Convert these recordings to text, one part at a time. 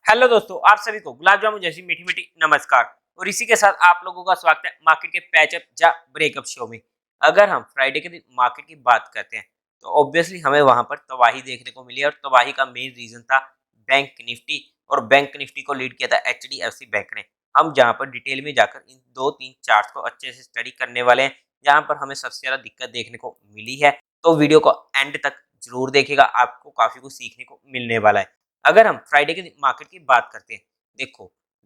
Hello दोस्तों, आप सभी को गुलाब जामुन जैसी मीठी मीठी नमस्कार। और इसी के साथ आप लोगों का स्वागत है मार्केट के पैचअप या ब्रेकअप शो में। अगर हम फ्राइडे के दिन मार्केट की बात करते हैं तो ऑब्वियसली हमें वहां पर तबाही देखने को मिली है और तबाही का मेन रीजन था बैंक निफ्टी। और बैंक निफ्टी को लीड किया था एचडीएफसी बैंक ने। हम जहां पर डिटेल में जाकर इन दो तीन चार्ट को अच्छे से स्टडी करने वाले हैं, जहां पर हमें सबसे ज्यादा दिक्कत देखने को मिली है। तो वीडियो को एंड तक जरूर देखेगा, आपको काफी कुछ सीखने को मिलने वाला है। अगर हम फ्राइडे के दिन मार्केट की बात करते हैं, देखो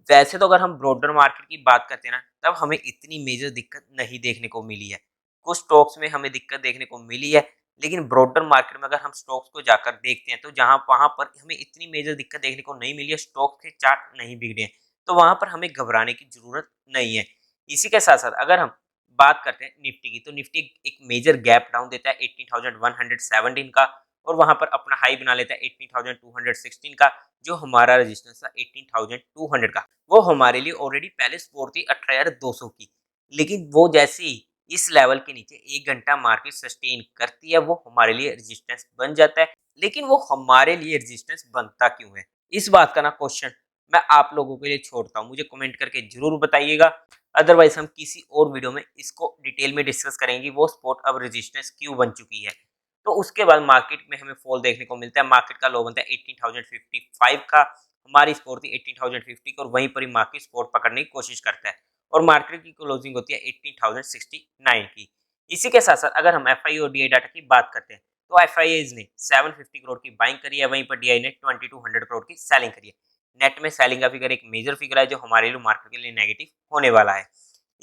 वैसे तो अगर हम ब्रॉडर मार्केट की बात करते हैं ना, तब हमें इतनी मेजर दिक्कत नहीं देखने को मिली है। कुछ स्टॉक्स में हमें दिक्कत देखने को मिली है, लेकिन ब्रॉडर मार्केट में अगर हम स्टॉक्स को जाकर देखते हैं तो जहां वहां पर हमें इतनी मेजर दिक्कत देखने को नहीं मिली है, स्टॉक्स के चार्ट नहीं बिगड़े हैं, तो वहां पर हमें घबराने की जरूरत नहीं है। इसी के साथ साथ अगर हम बात करते हैं निफ्टी की, तो निफ्टी एक मेजर गैप डाउन देता है 18,117 का, और वहां पर अपना हाई बना लेता है 18,216 का। जो हमारा रेजिस्टेंस था 18,200 का, वो हमारे लिए ऑलरेडी पहले स्कोर थी 18,200 की। लेकिन वो जैसे ही इस लेवल के नीचे 1 घंटा मार्केट सस्टेन करती है, वो हमारे लिए रेजिस्टेंस बन जाता है। लेकिन वो हमारे लिए रेजिस्टेंस बनता क्यों है, इस बात का ना क्वेश्चन मैं आप लोगों के लिए छोड़ता हूँ, मुझे कमेंट करके जरूर बताइएगा। अदरवाइज हम किसी और वीडियो में इसको डिटेल में डिस्कस करेंगे, वो स्पॉट अब रेजिस्टेंस क्यों बन चुकी है। तो उसके बाद मार्केट में हमें फॉल देखने को मिलता है। मार्केट का लो बनता है 18,055 का, हमारी स्कोर थी 18,050 की, और वहीं पर ही मार्केट स्कोर पकड़ने की कोशिश करता है। और मार्केट की क्लोजिंग होती है 18,069 की। इसी के साथ साथ अगर हम एफआई और डीआई डाटा की बात करते हैं, तो एफआई ने 750 करोड़ की बाइंग करी है, वहीं पर डीआई ने 2200 करोड़ की सेलिंग करी है। नेट में सेलिंग का फिगर एक मेजर फिगर है, जो हमारे लिए मार्केट के लिए नेगेटिव होने वाला है।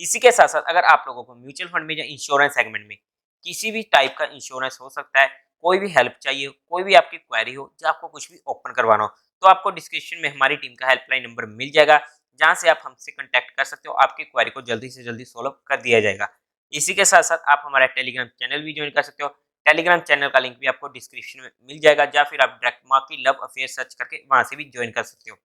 इसी के साथ साथ अगर आप लोगों को म्यूचुअल फंड में या इंश्योरेंस सेगमेंट में किसी भी टाइप का इंश्योरेंस हो सकता है, कोई भी हेल्प चाहिए हो, कोई भी आपकी क्वेरी हो, या आपको कुछ भी ओपन करवाना हो, तो आपको डिस्क्रिप्शन में हमारी टीम का हेल्पलाइन नंबर मिल जाएगा, जहां से आप हमसे कांटेक्ट कर सकते हो। आपकी क्वेरी को जल्दी से जल्दी सॉल्व कर दिया जाएगा। इसी के साथ साथ आप हमारा टेलीग्राम चैनल भी ज्वाइन कर सकते हो। टेलीग्राम चैनल का लिंक भी आपको डिस्क्रिप्शन में मिल जाएगा, या फिर आप direct market love affair search करके वहां से भी ज्वाइन कर सकते हो।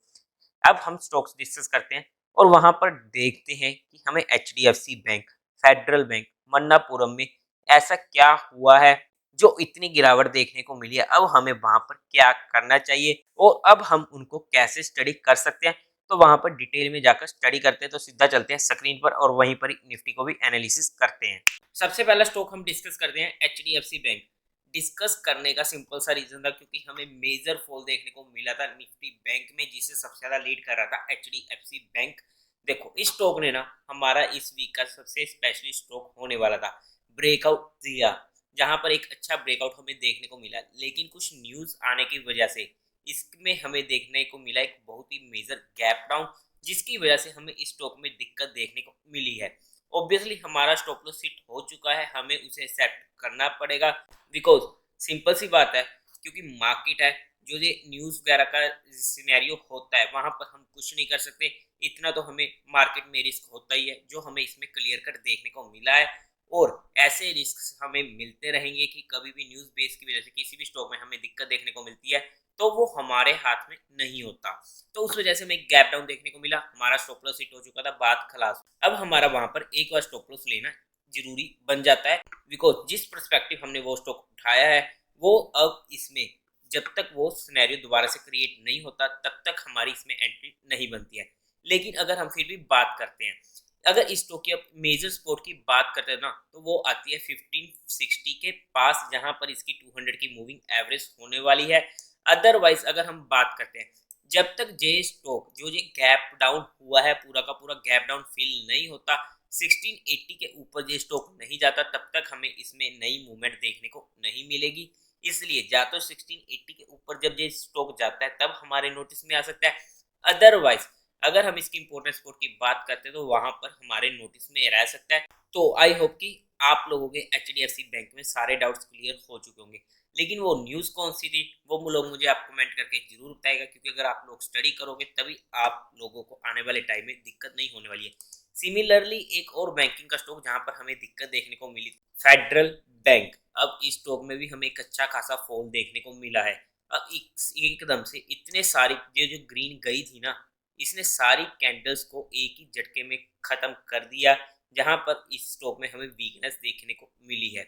अब हम स्टॉक्स डिस्कस करते हैं, और वहां पर देखते हैं कि हमें HDFC bank, federal bank, Manappuram में ऐसा क्या हुआ है जो इतनी गिरावट देखने को मिली है। अब हमें वहां पर क्या करना चाहिए और अब हम उनको कैसे स्टडी कर सकते हैं, तो वहां पर डिटेल में जाकर स्टडी करते हैं। तो सीधा चलते हैं स्क्रीन पर और वहीं पर निफ्टी को भी एनालिसिस करते हैं। सबसे पहला स्टॉक हम डिस्कस करते हैं एचडीएफसी बैंक। डिस्कस करने का सिंपल सा रीजन था, क्योंकि हमें मेजर फॉल देखने को मिला था निफ्टी बैंक में, जिसे सबसे ज्यादा लीड कर रहा था एचडीएफसी बैंक। देखो इस स्टॉक ने ना हमारा इस वीक का सबसे स्पेशली स्टॉक होने वाला था, ब्रेकआउट दिया, जहां पर एक अच्छा ब्रेकआउट हमें देखने को मिला। लेकिन कुछ न्यूज आने की वजह से इसमें हमें देखने को मिला एक बहुत ही मेजर गैप डाउन, जिसकी वजह से हमें इस स्टॉक में दिक्कत देखने को मिली है। ऑब्वियसली हमारा स्टॉप लॉस हिट हो चुका है, हमें उसे एक्सेप्ट करना पड़ेगा, बिकॉज सिंपल सी बात है, क्योंकि मार्केट है, जो ये न्यूज वगैरह का सिनेरियो होता है वहां पर हम कुछ नहीं कर सकते। इतना तो हमें मार्केट में रिस्क होता ही है, जो हमें इसमें क्लियर कट देखने को मिला है। और ऐसे रिस्क हमें मिलते रहेंगे कि कभी भी न्यूज बेस की वजह से किसी भी स्टॉक में हमें दिक्कत देखने को मिलती है, तो वो हमारे हाथ में नहीं होता। तो उस वजह से हमें गैप डाउन देखने को मिला, हमारा स्टॉप लॉस हिट हो चुका था, बात खलास। अब हमारा वहां पर एक बार स्टॉप लॉस लेना जरूरी बन जाता है, बिकॉज जिस परस्पेक्टिव हमने वो स्टॉक उठाया है, वो अब इसमें जब तक वो सिनेरियो दोबारा से क्रिएट नहीं होता, तब तक हमारी इसमें एंट्री नहीं बनती है। लेकिन अगर हम फिर भी बात करते हैं, अगर इस स्टॉक की अब मेजर सपोर्ट की बात करते हैं ना, तो वो आती है 1560 के पास, जहां पर इसकी 200 की मूविंग एवरेज होने वाली है। अदरवाइज अगर हम बात करते हैं, जब तक जे स्टॉक जो ये गैप डाउन हुआ है, पूरा का पूरा गैप डाउन फिल नहीं होता, 1680 के ऊपर ये स्टॉक नहीं जाता, तब तक हमें इसमें नई मूवमेंट देखने को नहीं मिलेगी। इसलिए या तो 1680 के ऊपर जब ये स्टॉक जाता है तब हमारे नोटिस में आ सकता है। अदरवाइज अगर हम इसकी इंपोर्टेंट स्पोर्ट की बात करते हैं, तो वहां पर हमारे नोटिस में रह सकता है। तो आई होप कि आप लोगों के एचडीएफसी बैंक में सारे डाउट्स क्लियर हो चुके होंगे। लेकिन वो न्यूज कौन सी थी, वो लोग मुझे आप कमेंट करके जरूर बताएगा, क्योंकि अगर आप लोग स्टडी करोगे तभी आप लोगों को आने वाले टाइम में दिक्कत नहीं होने वाली है। सिमिलरली एक और बैंकिंग का स्टॉक जहां पर हमें दिक्कत देखने को मिली, फेडरल बैंक। अब इस स्टॉक में भी हमें एक अच्छा खासा फॉल देखने को मिला है। अब एकदम से इतने सारी ये जो ग्रीन गई थी ना, इसने सारी कैंडल्स को एक ही झटके में खत्म कर दिया, जहां पर इस स्टॉक में हमें वीकनेस देखने को मिली है।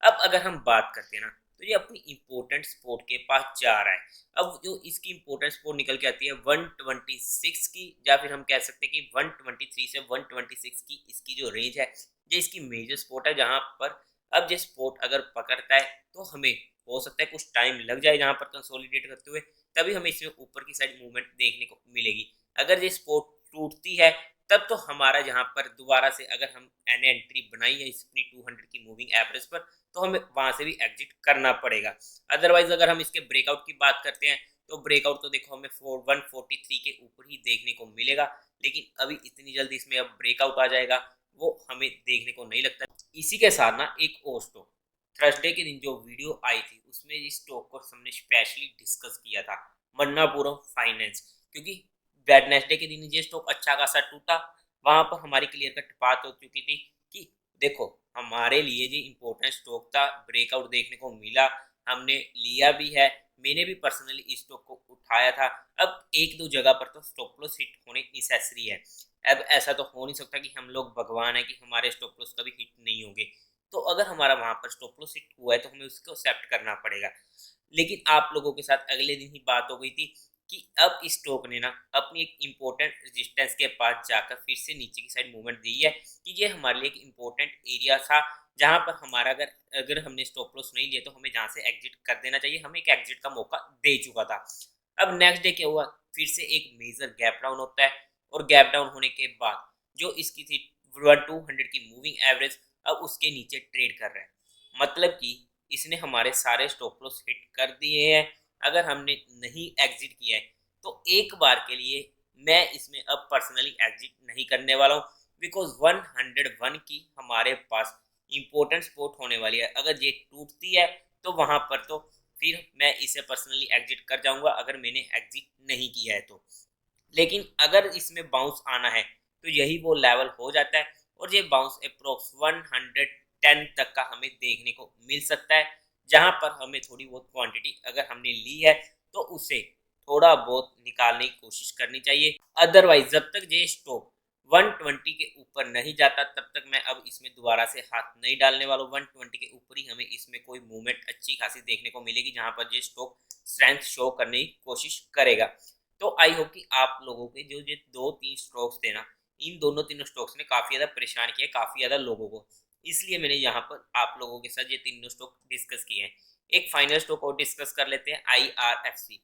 अब अगर हम बात करते हैं ना, तो ये अपनी इंपॉर्टेंट सपोर्ट के पास जा रहा है। अब जो इसकी इंपॉर्टेंट सपोर्ट निकल के आती है 126 की, या फिर हम कह सकते हैं कि 123 से 126 की इसकी जो रेंज है, ये इसकी मेजर सपोर्ट है, जहां पर अब ये सपोर्ट अगर पकड़ता है तो हमें हो सकता है कुछ टाइम लग जाए जहां पर कंसोलिडेट करते हुए, तभी हमें इसमें ऊपर की साइड मूवमेंट देखने को मिलेगी। अगर ये सपोर्ट टूटती है तब तो हमारा जहां पर दोबारा से अगर हम एन एंट्री बनाई है अपनी 200 की मूविंग एवरेज पर, तो हमें वहां से भी एग्जिट करना पड़ेगा। अदरवाइज अगर हम इसके ब्रेकआउट की बात करते हैं तो ब्रेकआउट तो देखो हमें 143 के ऊपर ही देखने को मिलेगा, लेकिन अभी इतनी जल्दी इसमें अब ब्रेकआउट आ जाएगा वो हमें देखने को नहीं लगता। इसी के साथ ना एक और स्टॉक थर्सडे के दिन जो वीडियो आई थी उसमें इस स्टॉक को हमने स्पेशली डिस्कस किया था, मन्नापुरम फाइनेंस, क्योंकि वेडनेसडे के दिन ये स्टॉक अच्छा खासा टूटा। वहां पर हमारी क्लियर कट बात हो चुकी थी कि देखो हमारे लिए जो इम्पोर्टेंट स्टॉक था ब्रेकआउट देखने को मिला, हमने लिया भी है, मैंने भी पर्सनली इस स्टॉक को उठाया था। अब एक दो जगह पर तो स्टॉप लॉस हिट होने नेसेसरी है। अब ऐसा तो हो नहीं सकता कि हम लोग भगवान है कि हमारे स्टॉप लॉस कभी हिट नहीं होंगे, तो अगर हमारा वहां पर स्टॉप लॉस हिट हुआ है तो हमें उसको एक्सेप्ट करना पड़ेगा। लेकिन आप लोगों के साथ अगले दिन ही बात हो गई थी कि अब इस स्टॉक ने ना अपनी एक इम्पोर्टेंट रेजिस्टेंस के पास जाकर फिर से नीचे की साइड मूवमेंट दी है कि ये हमारे लिए एक इम्पोर्टेंट एरिया था, जहां पर हमारा अगर अगर हमने स्टॉप लॉस नहीं लिया तो हमें जहां से एग्जिट कर देना चाहिए, हमें एक एग्जिट का मौका दे चुका था। अब नेक्स्ट डे क्या हुआ, फिर से एक मेजर गैप डाउन होता है, और गैप डाउन होने के बाद जो इसकी थी 200 की मूविंग एवरेज अब उसके नीचे ट्रेड कर रहा है, मतलब कि इसने हमारे सारे स्टॉप लॉस हिट कर दिए हैं। अगर हमने नहीं एग्जिट किया है तो एक बार के लिए मैं इसमें अब पर्सनली एग्जिट नहीं करने वाला हूँ, बिकॉज 101 की हमारे पास इंपॉर्टेंट सपोर्ट होने वाली है। अगर ये टूटती है तो वहां पर तो फिर मैं इसे पर्सनली एग्जिट कर जाऊंगा अगर मैंने एग्जिट नहीं किया है तो। लेकिन अगर इसमें बाउंस आना है तो यही वो लेवल हो जाता है, और ये बाउंस अप्रोक्स 110 तक का हमें देखने को मिल सकता है, जहां पर हमें थोड़ी बहुत क्वांटिटी अगर हमने ली है तो उसे थोड़ा बहुत निकालने की कोशिश करनी चाहिए। अदरवाइज जब तक ये स्टॉक 120 के ऊपर नहीं जाता तब तक मैं अब इसमें दोबारा से हाथ नहीं डालने वाला हूँ। 120 के ऊपर ही हमें इसमें कोई मूवमेंट अच्छी खासी देखने को मिलेगी, जहां पर ये स्टॉक स्ट्रेंथ शो करने की कोशिश करेगा। तो आई होप कि आप लोगों के जो ये दो तीन स्ट्रोक्स थे ना, इन दोनों तीनों स्ट्रोक्स ने काफी ज्यादा परेशान किया काफी ज्यादा लोगों को, इसलिए मैंने यहाँ पर आप लोगों के साथ ये तीनों स्ट्रोक डिस्कस किए हैं। एक फाइनल स्ट्रोक और डिस्कस कर लेते हैं, IRFC।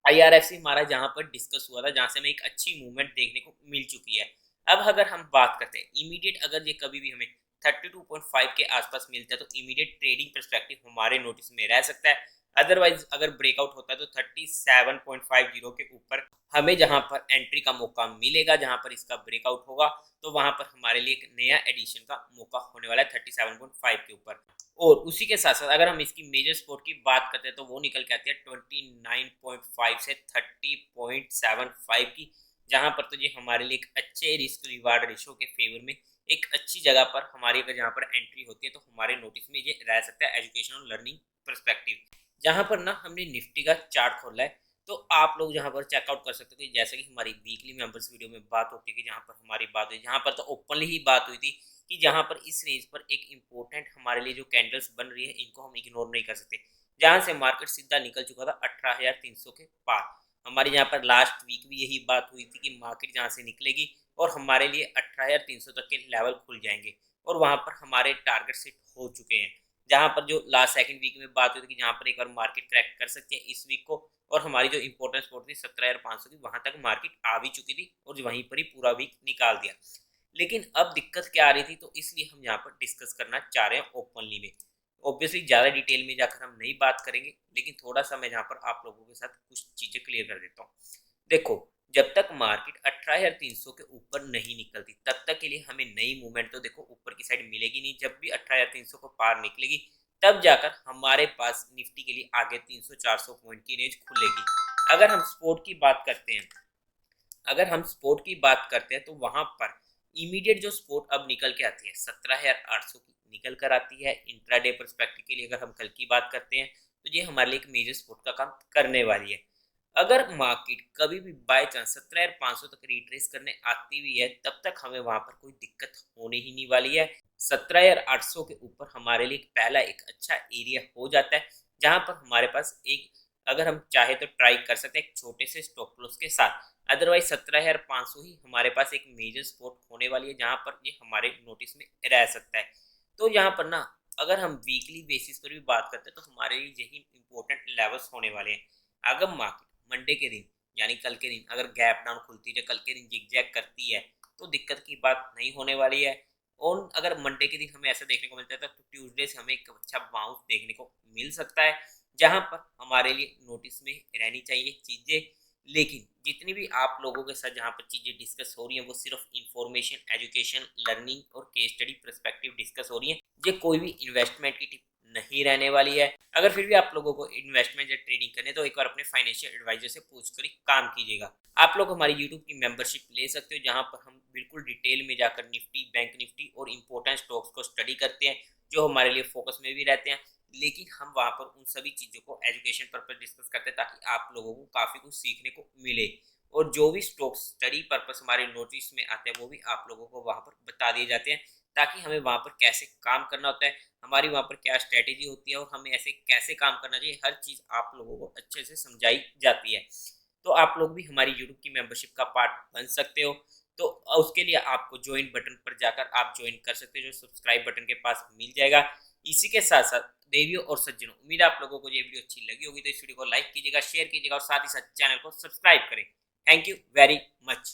IRFC हमारा जहाँ पर डिस्कस हुआ था, जहाँ से हमें एक अच्छी मूवमेंट देखने को मिल चुकी है। अब अगर हम बात करते हैं इमीडिएट, अगर ये कभी भी हमें 32.5 के आसपास मिलता है तो इमीडिएट ट्रेडिंग परस्पेक्टिव हमारे नोटिस में रह सकता है। अदरवाइज अगर ब्रेकआउट होता है तो 37.50 के ऊपर हमें जहां पर एंट्री का मौका मिलेगा, जहां पर इसका ब्रेकआउट होगा तो वहां पर हमारे लिए एक नया एडिशन का मौका होने वाला है 37.5 के ऊपर। और उसी के साथ साथ अगर हम इसकी मेजर सपोर्ट की बात करते हैं तो वो निकल के आती है 29.5 से 30.75 की, जहां पर तो ये हमारे लिए एक अच्छे रिस्क रिवार्ड रेशो के फेवर में एक अच्छी जगह पर हमारी अगर जहाँ पर एंट्री होती है तो हमारे नोटिस में ये रह सकता है एजुकेशन और लर्निंग परस्पेक्टिव। जहाँ पर ना हमने निफ्टी का चार्ट खोला है तो आप लोग जहाँ पर चेकआउट कर सकते हो कि जैसे कि हमारी वीकली मेंबर्स वीडियो में बात होती है कि जहाँ पर हमारी बात हुई, जहाँ पर तो ओपनली ही बात हुई थी कि जहाँ पर इस रेंज पर एक इम्पोर्टेंट हमारे लिए जो कैंडल्स बन रही है इनको हम इग्नोर नहीं कर सकते, जहाँ से मार्केट सीधा निकल चुका था 18,300 के पार। हमारी यहाँ पर लास्ट वीक भी यही बात हुई थी कि मार्केट जहाँ से निकलेगी और हमारे लिए 18,300 तक के लेवल खुल जाएंगे, और वहाँ पर हमारे टारगेट सेट हो चुके हैं। जहाँ पर जो लास्ट सेकंड वीक में बात हुई थी कि जहाँ पर एक बार मार्केट क्रैक कर सकती है इस वीक को, और हमारी जो इंपॉर्टेंट सपोर्ट थी 17,500 की, वहां तक मार्केट आ भी चुकी थी और वहीं पर ही पूरा वीक निकाल दिया। लेकिन अब दिक्कत क्या आ रही थी, तो इसलिए हम यहाँ पर डिस्कस करना चाह रहे हैं ओपनली में। ऑब्वियसली ज़्यादा डिटेल में जाकर हम नहीं बात करेंगे, लेकिन थोड़ा सा मैं यहाँ पर आप लोगों के साथ कुछ चीज़ें क्लियर कर देता हूँ। देखो, जब तक मार्केट 18,300 के ऊपर नहीं निकलती तब तक के लिए हमें नई मूवमेंट तो देखो ऊपर की साइड मिलेगी नहीं। जब भी 18,300 को पार निकलेगी तब जाकर हमारे पास निफ्टी के लिए आगे 300-400 पॉइंट की रेंज खुलेगी। अगर हम सपोर्ट की बात करते हैं, तो वहां पर इमीडिएट जो सपोर्ट अब निकल के आती है 17,800 की निकल कर आती है। इंट्राडे परस्पेक्टिव के लिए अगर हम कल की बात करते हैं तो ये हमारे लिए एक मेजर सपोर्ट का काम करने वाली है। अगर मार्केट कभी भी बाय चांस 17,500 तक रिट्रेस करने आती भी है तब तक हमें वहां पर कोई दिक्कत होने ही नहीं वाली है। 17,800 के ऊपर हमारे लिए पहला एक अच्छा एरिया हो जाता है, जहां पर हमारे पास एक, अगर हम चाहे तो ट्राई कर सकते हैं एक छोटे से स्टॉप लॉस के साथ। अदरवाइज 17,500 ही हमारे पास एक मेजर सपोर्ट होने वाली है, जहां पर ये हमारे नोटिस में रह सकता है। तो यहाँ पर ना, अगर हम वीकली बेसिस पर भी बात करते हैं तो हमारे लिए यही इंपॉर्टेंट लेवल्स होने वाले हैं। अगर मार्केट मंडे के दिन, यानी कल के दिन, अगर गैप डाउन खुलती है, कल के दिन जिगजैग करती है, तो दिक्कत की बात नहीं होने वाली है। और अगर मंडे के दिन हमें ऐसा देखने को मिलता है तो ट्यूसडे से हमें एक अच्छा बाउंस देखने को मिल सकता है, जहां पर हमारे लिए नोटिस में रहनी चाहिए चीजें। लेकिन जितनी भी आप लोगों के साथ जहां पर चीजें डिस्कस हो रही हैं वो सिर्फ इंफॉर्मेशन, एजुकेशन, लर्निंग और केस स्टडी पर्सपेक्टिव डिस्कस हो रही है। ये कोई भी इन्वेस्टमेंट की टिप नहीं रहने वाली है। अगर फिर भी आप लोगों को इन्वेस्टमेंट या ट्रेडिंग करने, तो एक बार अपने फाइनेंशियल एडवाइजर से पूछकर ही काम कीजिएगा। आप लोग हमारी यूट्यूब की मेंबरशिप ले सकते हो, जहां पर हम बिल्कुल डिटेल में जाकर निफ्टी, बैंक निफ्टी और इंपॉर्टेंट स्टॉक्स को स्टडी करते हैं, जो हमारे लिए फोकस में भी रहते हैं। लेकिन हम वहां पर उन सभी चीज़ों को एजुकेशन पर्पज डिस्कस करते हैं, ताकि आप लोगों को काफ़ी कुछ सीखने को मिले। और जो भी स्टॉक्स स्टडी पर्पस हमारे नोटिस में आते हैं वो भी आप लोगों को वहां पर बता दिए जाते हैं, ताकि हमें वहां पर कैसे काम करना होता है, हमारी वहां पर क्या स्ट्रेटेजी होती है और हमें ऐसे कैसे काम करना चाहिए, हर चीज़ आप लोगों को अच्छे से समझाई जाती है। तो आप लोग भी हमारी यूट्यूब की मेंबरशिप का पार्ट बन सकते हो। तो उसके लिए आपको ज्वाइन बटन पर जाकर आप ज्वाइन कर सकते हो, जो सब्सक्राइब बटन के पास मिल जाएगा। इसी के साथ साथ देवियों और सज्जनों, उम्मीद है आप लोगों को ये वीडियो अच्छी लगी होगी, तो इस वीडियो को लाइक कीजिएगा, शेयर कीजिएगा और साथ ही साथ चैनल को सब्सक्राइब करें। Thank you very much.